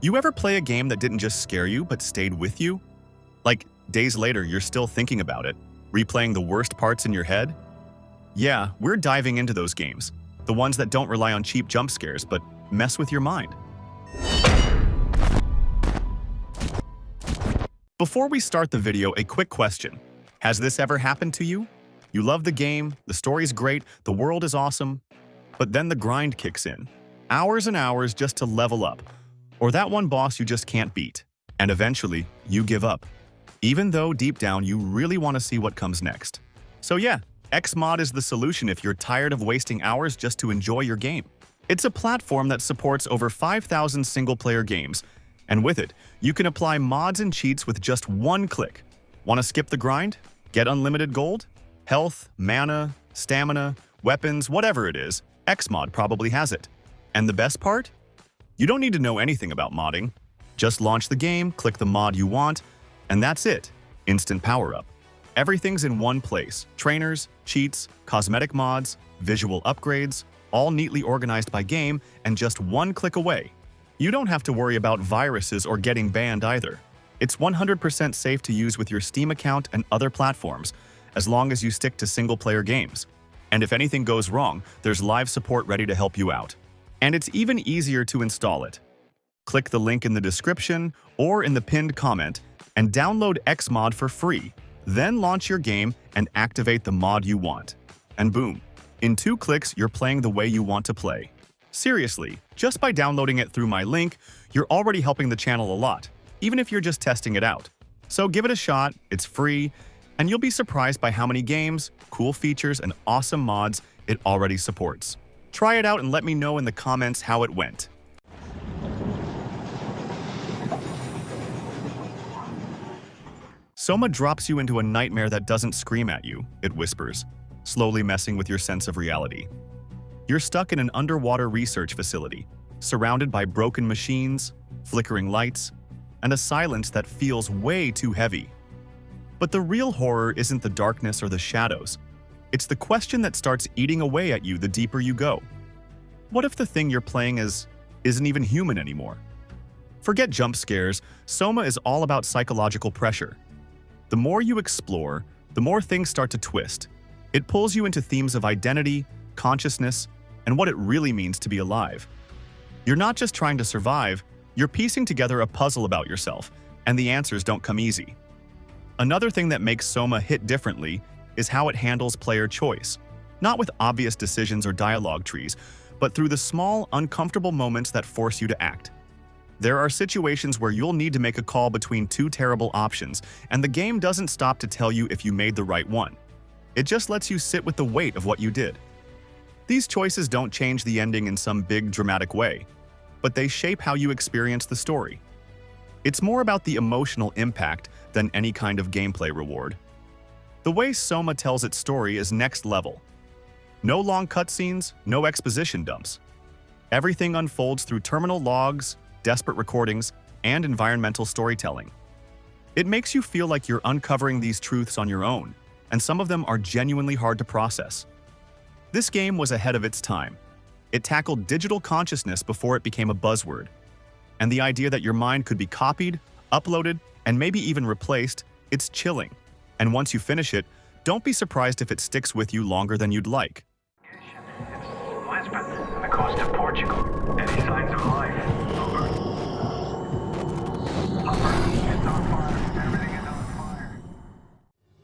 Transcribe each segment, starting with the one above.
You ever play a game that didn't just scare you, but stayed with you? Like, days later, you're still thinking about it, replaying the worst parts in your head? Yeah, we're diving into those games. The ones that don't rely on cheap jump scares, but mess with your mind. Before we start the video, a quick question. Has this ever happened to you? You love the game, the story's great, the world is awesome, but then the grind kicks in. Hours and hours just to level up. Or that one boss you just can't beat. And eventually, you give up. Even though deep down you really want to see what comes next. So yeah, Xmod is the solution if you're tired of wasting hours just to enjoy your game. It's a platform that supports over 5,000 single-player games, and with it, you can apply mods and cheats with just one click. Want to skip the grind? Get unlimited gold? Health, mana, stamina, weapons, whatever it is, Xmod probably has it. And the best part? You don't need to know anything about modding. Just launch the game, click the mod you want, and that's it. Instant power-up. Everything's in one place. Trainers, cheats, cosmetic mods, visual upgrades, all neatly organized by game and just one click away. You don't have to worry about viruses or getting banned either. It's 100% safe to use with your Steam account and other platforms, as long as you stick to single-player games. And if anything goes wrong, there's live support ready to help you out. And it's even easier to install it. Click the link in the description or in the pinned comment and download Xmod for free. Then launch your game and activate the mod you want. And boom, in 2 clicks, you're playing the way you want to play. Seriously, just by downloading it through my link, you're already helping the channel a lot, even if you're just testing it out. So give it a shot, it's free, and you'll be surprised by how many games, cool features, and awesome mods it already supports. Try it out and let me know in the comments how it went. Soma drops you into a nightmare that doesn't scream at you, it whispers, slowly messing with your sense of reality. You're stuck in an underwater research facility, surrounded by broken machines, flickering lights, and a silence that feels way too heavy. But the real horror isn't the darkness or the shadows. It's the question that starts eating away at you the deeper you go. What if the thing you're playing isn't even human anymore? Forget jump scares, Soma is all about psychological pressure. The more you explore, the more things start to twist. It pulls you into themes of identity, consciousness, and what it really means to be alive. You're not just trying to survive, you're piecing together a puzzle about yourself, and the answers don't come easy. Another thing that makes Soma hit differently is how it handles player choice. Not with obvious decisions or dialogue trees, but through the small, uncomfortable moments that force you to act. There are situations where you'll need to make a call between 2 terrible options, and the game doesn't stop to tell you if you made the right one. It just lets you sit with the weight of what you did. These choices don't change the ending in some big, dramatic way, but they shape how you experience the story. It's more about the emotional impact than any kind of gameplay reward. The way Soma tells its story is next level. No long cutscenes, no exposition dumps. Everything unfolds through terminal logs, desperate recordings, and environmental storytelling. It makes you feel like you're uncovering these truths on your own, and some of them are genuinely hard to process. This game was ahead of its time. It tackled digital consciousness before it became a buzzword. And the idea that your mind could be copied, uploaded, and maybe even replaced, it's chilling. And once you finish it, don't be surprised if it sticks with you longer than you'd like. It's Lisbon, on the coast of Portugal. Any signs of life? Over. It's on fire. Everything is on fire.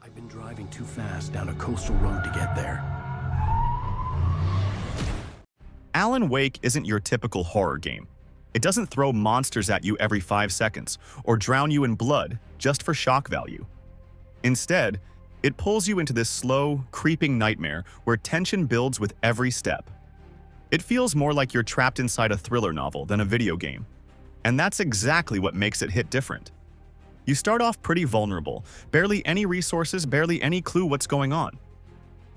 I've been driving too fast down a coastal road to get there. Alan Wake isn't your typical horror game. It doesn't throw monsters at you every 5 seconds or drown you in blood just for shock value. Instead, it pulls you into this slow, creeping nightmare where tension builds with every step. It feels more like you're trapped inside a thriller novel than a video game. And that's exactly what makes it hit different. You start off pretty vulnerable, barely any resources, barely any clue what's going on.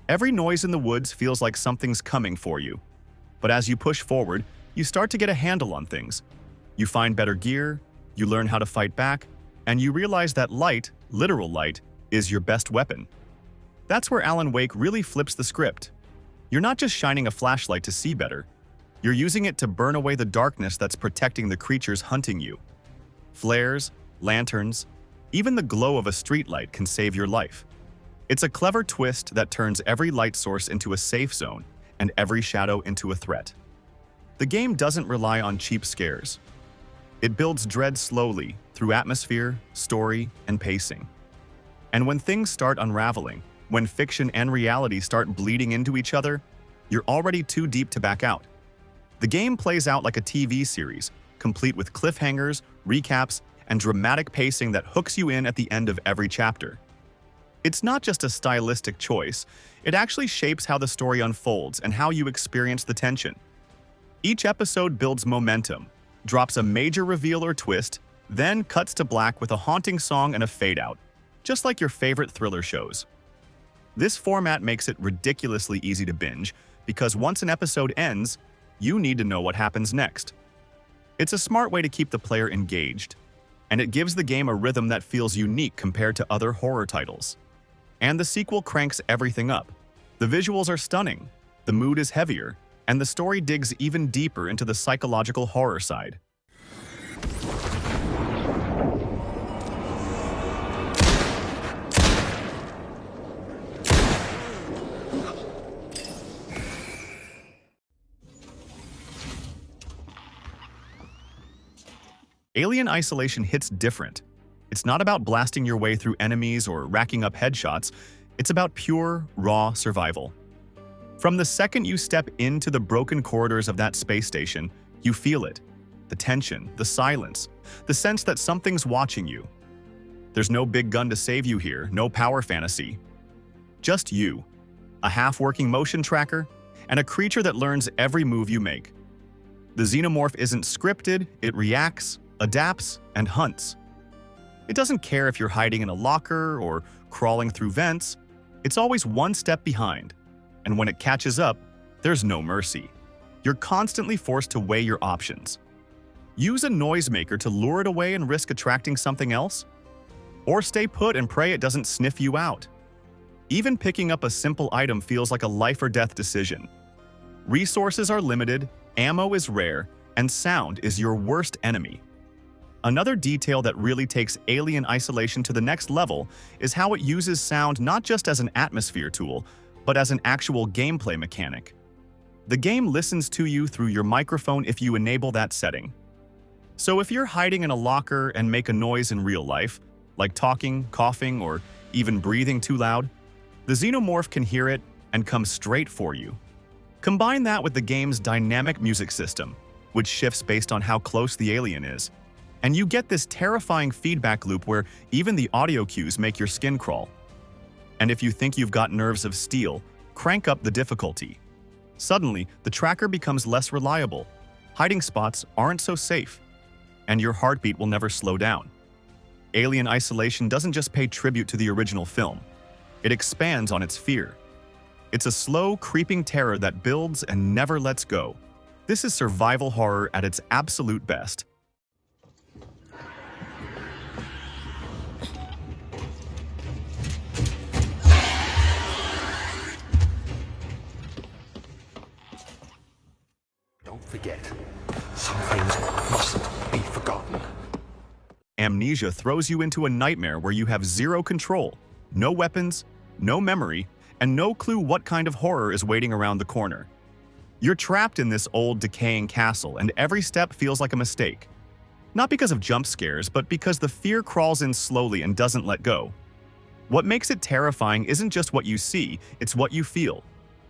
Every noise in the woods feels like something's coming for you. But as you push forward, you start to get a handle on things. You find better gear, you learn how to fight back, and you realize that light, literal light, is your best weapon. That's where Alan Wake really flips the script. You're not just shining a flashlight to see better. You're using it to burn away the darkness that's protecting the creatures hunting you. Flares, lanterns, even the glow of a streetlight can save your life. It's a clever twist that turns every light source into a safe zone and every shadow into a threat. The game doesn't rely on cheap scares. It builds dread slowly through atmosphere, story, and pacing. And when things start unraveling, when fiction and reality start bleeding into each other, you're already too deep to back out. The game plays out like a TV series, complete with cliffhangers, recaps, and dramatic pacing that hooks you in at the end of every chapter. It's not just a stylistic choice, it actually shapes how the story unfolds and how you experience the tension. Each episode builds momentum, drops a major reveal or twist, then cuts to black with a haunting song and a fade-out, just like your favorite thriller shows. This format makes it ridiculously easy to binge, because once an episode ends, you need to know what happens next. It's a smart way to keep the player engaged, and it gives the game a rhythm that feels unique compared to other horror titles. And the sequel cranks everything up. The visuals are stunning, the mood is heavier, and the story digs even deeper into the psychological horror side. Alien Isolation hits different. It's not about blasting your way through enemies or racking up headshots, it's about pure, raw survival. From the second you step into the broken corridors of that space station, you feel it. The tension, the silence, the sense that something's watching you. There's no big gun to save you here, no power fantasy. Just you, a half-working motion tracker, and a creature that learns every move you make. The xenomorph isn't scripted, it reacts, adapts, and hunts. It doesn't care if you're hiding in a locker or crawling through vents, it's always one step behind. And when it catches up, there's no mercy. You're constantly forced to weigh your options. Use a noisemaker to lure it away and risk attracting something else? Or stay put and pray it doesn't sniff you out. Even picking up a simple item feels like a life or death decision. Resources are limited, ammo is rare, and sound is your worst enemy. Another detail that really takes Alien Isolation to the next level is how it uses sound not just as an atmosphere tool, but as an actual gameplay mechanic. The game listens to you through your microphone if you enable that setting. So if you're hiding in a locker and make a noise in real life, like talking, coughing, or even breathing too loud, the xenomorph can hear it and come straight for you. Combine that with the game's dynamic music system, which shifts based on how close the alien is, and you get this terrifying feedback loop where even the audio cues make your skin crawl. And if you think you've got nerves of steel, crank up the difficulty. Suddenly, the tracker becomes less reliable, hiding spots aren't so safe, and your heartbeat will never slow down. Alien Isolation doesn't just pay tribute to the original film, it expands on its fear. It's a slow, creeping terror that builds and never lets go. This is survival horror at its absolute best. Don't forget, some things mustn't be forgotten. Amnesia throws you into a nightmare where you have zero control, no weapons, no memory, and no clue what kind of horror is waiting around the corner. You're trapped in this old, decaying castle, and every step feels like a mistake. Not because of jump scares, but because the fear crawls in slowly and doesn't let go. What makes it terrifying isn't just what you see, it's what you feel.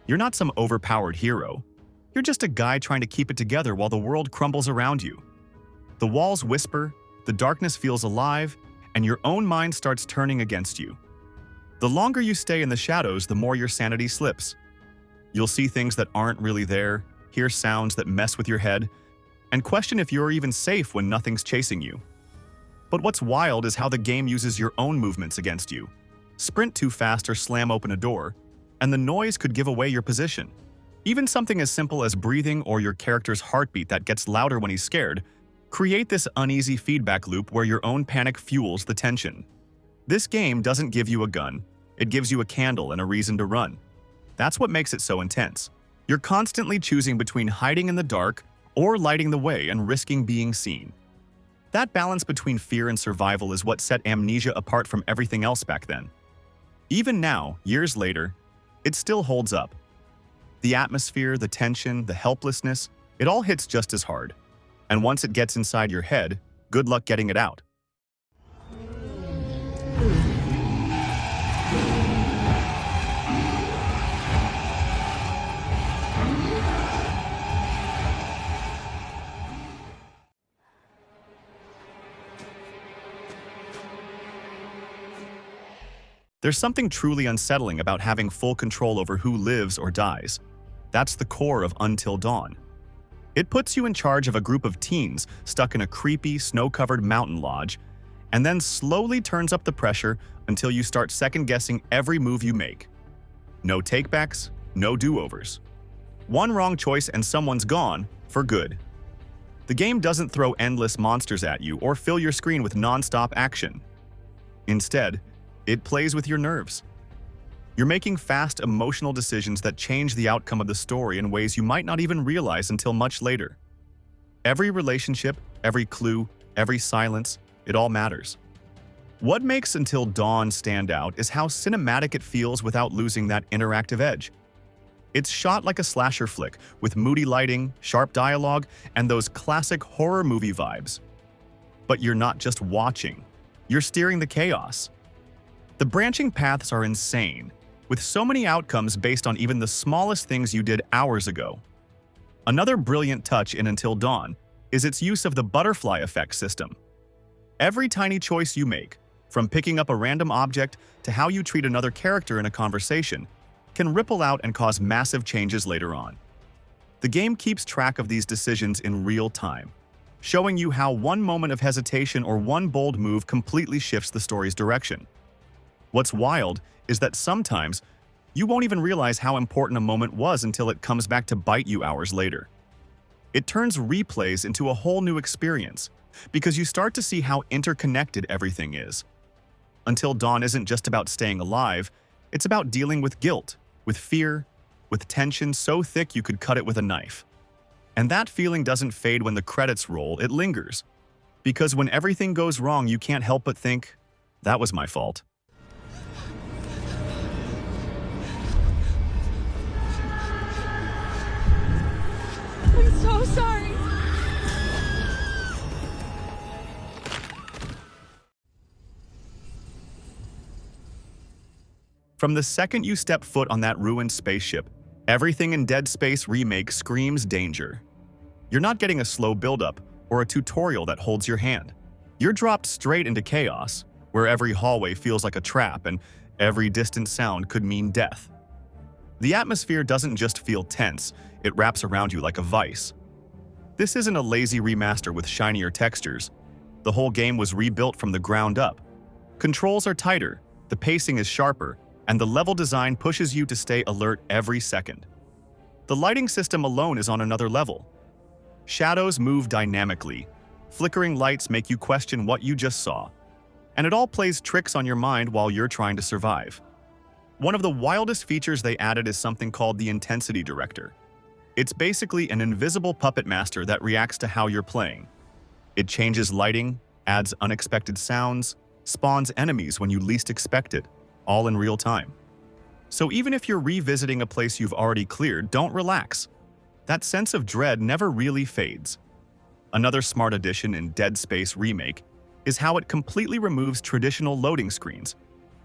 You're not some overpowered hero. You're just a guy trying to keep it together while the world crumbles around you. The walls whisper, the darkness feels alive, and your own mind starts turning against you. The longer you stay in the shadows, the more your sanity slips. You'll see things that aren't really there, hear sounds that mess with your head, and question if you're even safe when nothing's chasing you. But what's wild is how the game uses your own movements against you. Sprint too fast or slam open a door, and the noise could give away your position. Even something as simple as breathing or your character's heartbeat that gets louder when he's scared create this uneasy feedback loop where your own panic fuels the tension. This game doesn't give you a gun, it gives you a candle and a reason to run. That's what makes it so intense. You're constantly choosing between hiding in the dark or lighting the way and risking being seen. That balance between fear and survival is what set Amnesia apart from everything else back then. Even now, years later, it still holds up. The atmosphere, the tension, the helplessness, it all hits just as hard. And once it gets inside your head, good luck getting it out. There's something truly unsettling about having full control over who lives or dies. That's the core of Until Dawn. It puts you in charge of a group of teens stuck in a creepy, snow-covered mountain lodge, and then slowly turns up the pressure until you start second-guessing every move you make. No takebacks, no do-overs. One wrong choice and someone's gone for good. The game doesn't throw endless monsters at you or fill your screen with non-stop action. Instead, it plays with your nerves. You're making fast, emotional decisions that change the outcome of the story in ways you might not even realize until much later. Every relationship, every clue, every silence, it all matters. What makes Until Dawn stand out is how cinematic it feels without losing that interactive edge. It's shot like a slasher flick, with moody lighting, sharp dialogue, and those classic horror movie vibes. But you're not just watching, you're steering the chaos. The branching paths are insane, with so many outcomes based on even the smallest things you did hours ago. Another brilliant touch in Until Dawn is its use of the butterfly effect system. Every tiny choice you make, from picking up a random object to how you treat another character in a conversation, can ripple out and cause massive changes later on. The game keeps track of these decisions in real time, showing you how one moment of hesitation or one bold move completely shifts the story's direction. What's wild is that sometimes you won't even realize how important a moment was until it comes back to bite you hours later. It turns replays into a whole new experience because you start to see how interconnected everything is. Until Dawn isn't just about staying alive, it's about dealing with guilt, with fear, with tension so thick you could cut it with a knife. And that feeling doesn't fade when the credits roll, it lingers. Because when everything goes wrong, you can't help but think, that was my fault. I'm so sorry. From the second you step foot on that ruined spaceship, everything in Dead Space Remake screams danger. You're not getting a slow build-up or a tutorial that holds your hand. You're dropped straight into chaos, where every hallway feels like a trap and every distant sound could mean death. The atmosphere doesn't just feel tense, it wraps around you like a vice. This isn't a lazy remaster with shinier textures. The whole game was rebuilt from the ground up. Controls are tighter, the pacing is sharper, and the level design pushes you to stay alert every second. The lighting system alone is on another level. Shadows move dynamically. Flickering lights make you question what you just saw. And it all plays tricks on your mind while you're trying to survive. One of the wildest features they added is something called the Intensity Director. It's basically an invisible puppet master that reacts to how you're playing. It changes lighting, adds unexpected sounds, spawns enemies when you least expect it, all in real time. So even if you're revisiting a place you've already cleared, don't relax. That sense of dread never really fades. Another smart addition in Dead Space Remake is how it completely removes traditional loading screens.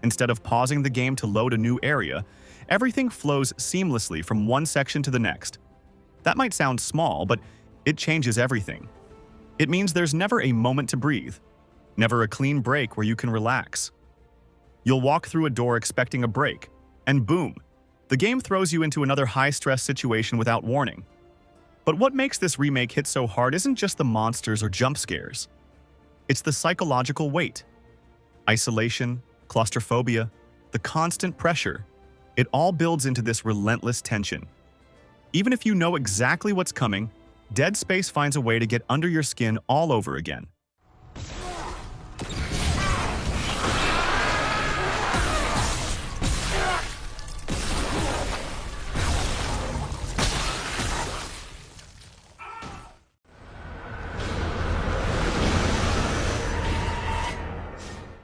Instead of pausing the game to load a new area, everything flows seamlessly from one section to the next. That might sound small, but it changes everything. It means there's never a moment to breathe, never a clean break where you can relax. You'll walk through a door expecting a break, and boom, the game throws you into another high-stress situation without warning. But what makes this remake hit so hard isn't just the monsters or jump scares. It's the psychological weight. Isolation, claustrophobia, the constant pressure, it all builds into this relentless tension. Even if you know exactly what's coming, Dead Space finds a way to get under your skin all over again.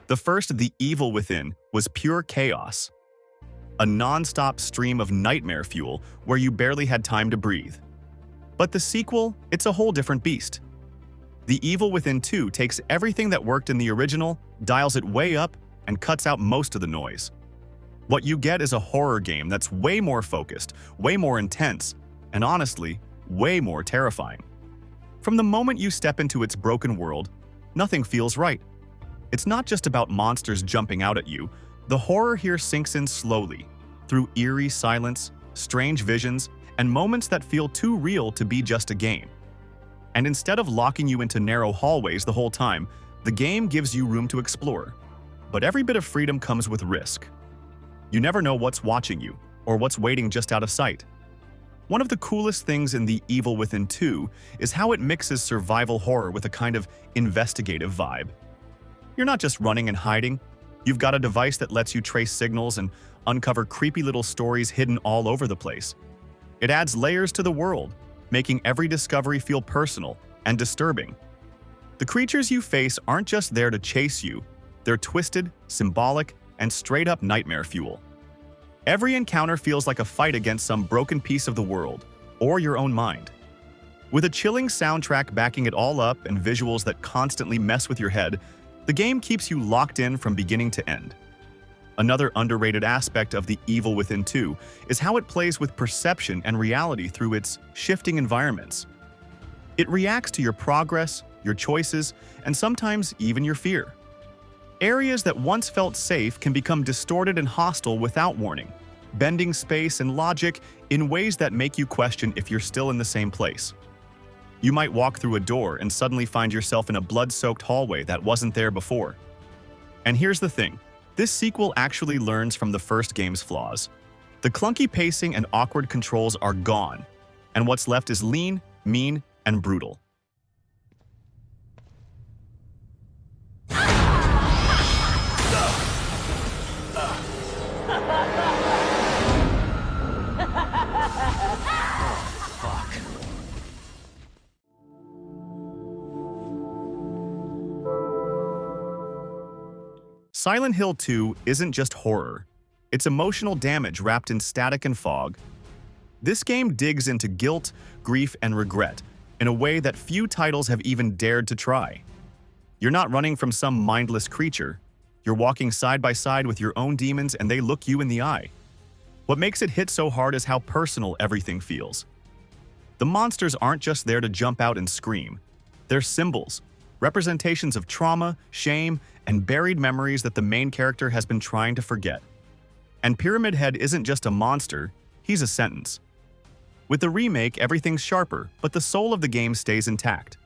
The first, The Evil Within, was pure chaos. A non-stop stream of nightmare fuel where you barely had time to breathe. But the sequel, it's a whole different beast. The Evil Within 2 takes everything that worked in the original, dials it way up, and cuts out most of the noise. What you get is a horror game that's way more focused, way more intense, and honestly, way more terrifying. From the moment you step into its broken world, nothing feels right. It's not just about monsters jumping out at you. The horror here sinks in slowly, through eerie silence, strange visions, and moments that feel too real to be just a game. And instead of locking you into narrow hallways the whole time, the game gives you room to explore. But every bit of freedom comes with risk. You never know what's watching you, or what's waiting just out of sight. One of the coolest things in The Evil Within 2 is how it mixes survival horror with a kind of investigative vibe. You're not just running and hiding. You've got a device that lets you trace signals and uncover creepy little stories hidden all over the place. It adds layers to the world, making every discovery feel personal and disturbing. The creatures you face aren't just there to chase you. They're twisted, symbolic, and straight-up nightmare fuel. Every encounter feels like a fight against some broken piece of the world, or your own mind. With a chilling soundtrack backing it all up and visuals that constantly mess with your head, the game keeps you locked in from beginning to end. Another underrated aspect of The Evil Within 2 is how it plays with perception and reality through its shifting environments. It reacts to your progress, your choices, and sometimes even your fear. Areas that once felt safe can become distorted and hostile without warning, bending space and logic in ways that make you question if you're still in the same place. You might walk through a door and suddenly find yourself in a blood-soaked hallway that wasn't there before. And here's the thing, this sequel actually learns from the first game's flaws. The clunky pacing and awkward controls are gone, and what's left is lean, mean, and brutal. Silent Hill 2 isn't just horror. It's emotional damage wrapped in static and fog. This game digs into guilt, grief, and regret in a way that few titles have even dared to try. You're not running from some mindless creature. You're walking side by side with your own demons and they look you in the eye. What makes it hit so hard is how personal everything feels. The monsters aren't just there to jump out and scream. They're symbols, representations of trauma, shame, and buried memories that the main character has been trying to forget. And Pyramid Head isn't just a monster, he's a sentence. With the remake, everything's sharper, but the soul of the game stays intact.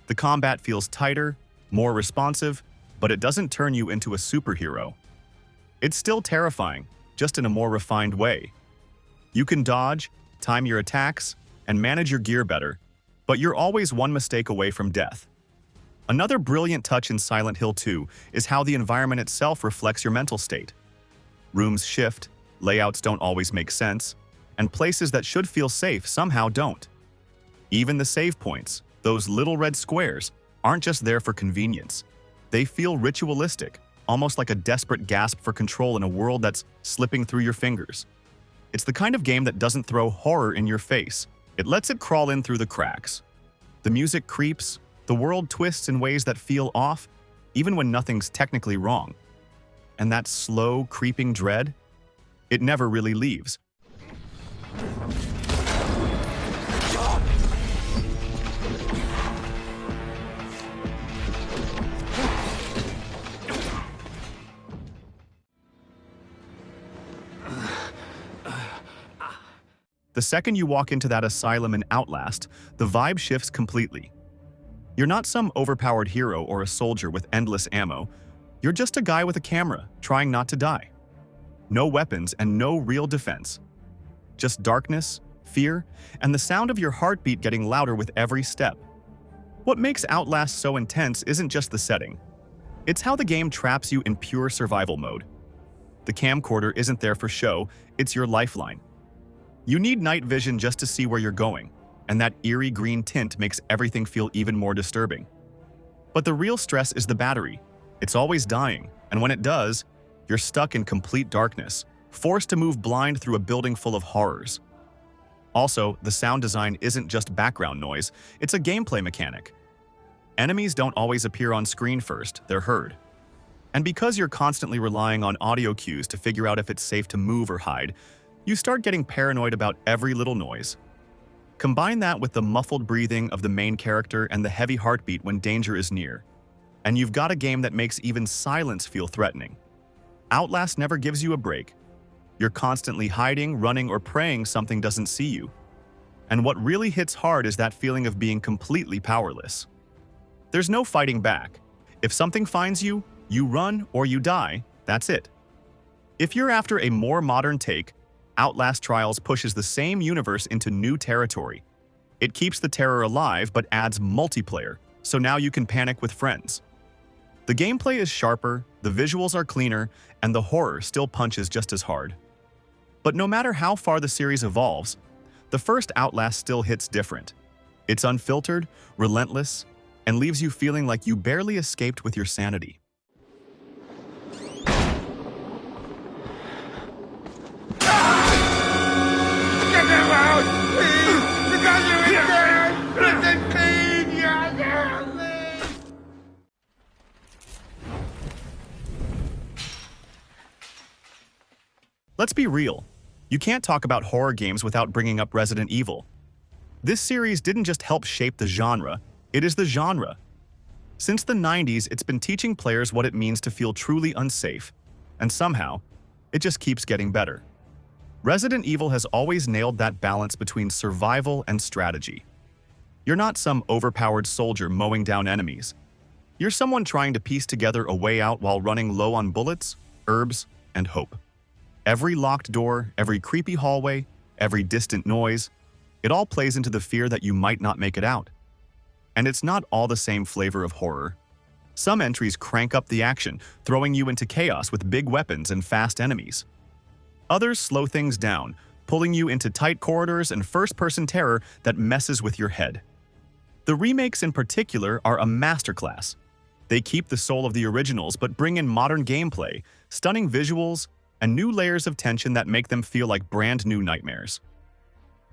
The combat feels tighter, more responsive, but it doesn't turn you into a superhero. It's still terrifying, just in a more refined way. You can dodge, time your attacks, and manage your gear better, but you're always one mistake away from death. Another brilliant touch in Silent Hill 2 is how the environment itself reflects your mental state. Rooms shift, layouts don't always make sense, and places that should feel safe somehow don't. Even the save points, those little red squares, aren't just there for convenience. They feel ritualistic, almost like a desperate gasp for control in a world that's slipping through your fingers. It's the kind of game that doesn't throw horror in your face. It lets it crawl in through the cracks. The music creeps, the world twists in ways that feel off, even when nothing's technically wrong. And that slow, creeping dread? It never really leaves. The second you walk into that asylum in Outlast, the vibe shifts completely. You're not some overpowered hero or a soldier with endless ammo. You're just a guy with a camera, trying not to die. No weapons and no real defense. Just darkness, fear, and the sound of your heartbeat getting louder with every step. What makes Outlast so intense isn't just the setting. It's how the game traps you in pure survival mode. The camcorder isn't there for show, it's your lifeline. You need night vision just to see where you're going, and that eerie green tint makes everything feel even more disturbing. But the real stress is the battery. It's always dying, And when it does, you're stuck in complete darkness, forced to move blind through a building full of horrors. Also, the sound design isn't just background noise, it's a gameplay mechanic. Enemies don't always appear on screen first, they're heard. And because you're constantly relying on audio cues to figure out if it's safe to move or hide, you start getting paranoid about every little noise. Combine that with the muffled breathing of the main character and the heavy heartbeat when danger is near, and you've got a game that makes even silence feel threatening. Outlast never gives you a break. You're constantly hiding, running, or praying something doesn't see you. And what really hits hard is that feeling of being completely powerless. There's no fighting back. If something finds you, you run or you die, that's it. If you're after a more modern take, Outlast Trials pushes the same universe into new territory. It keeps the terror alive but adds multiplayer, so now you can panic with friends. The gameplay is sharper, the visuals are cleaner, and the horror still punches just as hard. But no matter how far the series evolves, the first Outlast still hits different. It's unfiltered, relentless, and leaves you feeling like you barely escaped with your sanity. Let's be real. You can't talk about horror games without bringing up Resident Evil. This series didn't just help shape the genre, it is the genre. Since the 90s, it's been teaching players what it means to feel truly unsafe, and somehow, it just keeps getting better. Resident Evil has always nailed that balance between survival and strategy. You're not some overpowered soldier mowing down enemies. You're someone trying to piece together a way out while running low on bullets, herbs, and hope. Every locked door, every creepy hallway, every distant noise, it all plays into the fear that you might not make it out. And it's not all the same flavor of horror. Some entries crank up the action, throwing you into chaos with big weapons and fast enemies. Others slow things down, pulling you into tight corridors and first-person terror that messes with your head. The remakes in particular are a masterclass. They keep the soul of the originals but bring in modern gameplay, stunning visuals, and new layers of tension that make them feel like brand new nightmares.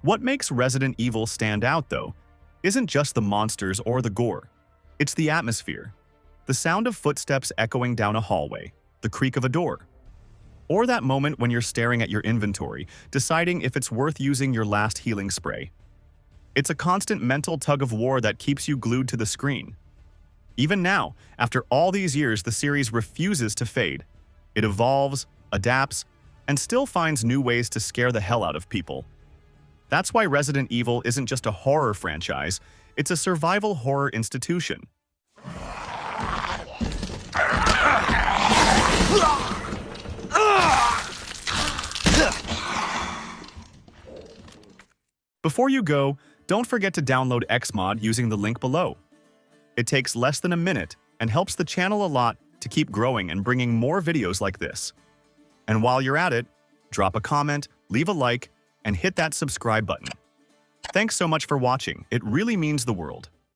What makes Resident Evil stand out, though, isn't just the monsters or the gore. It's the atmosphere. The sound of footsteps echoing down a hallway, the creak of a door, or that moment when you're staring at your inventory, deciding if it's worth using your last healing spray. It's a constant mental tug-of-war that keeps you glued to the screen. Even now, after all these years, the series refuses to fade. It evolves, adapts, and still finds new ways to scare the hell out of people. That's why Resident Evil isn't just a horror franchise, it's a survival horror institution. Before you go, don't forget to download Xmod using the link below. It takes less than a minute and helps the channel a lot to keep growing and bringing more videos like this. And while you're at it, drop a comment, leave a like, and hit that subscribe button. Thanks so much for watching, it really means the world.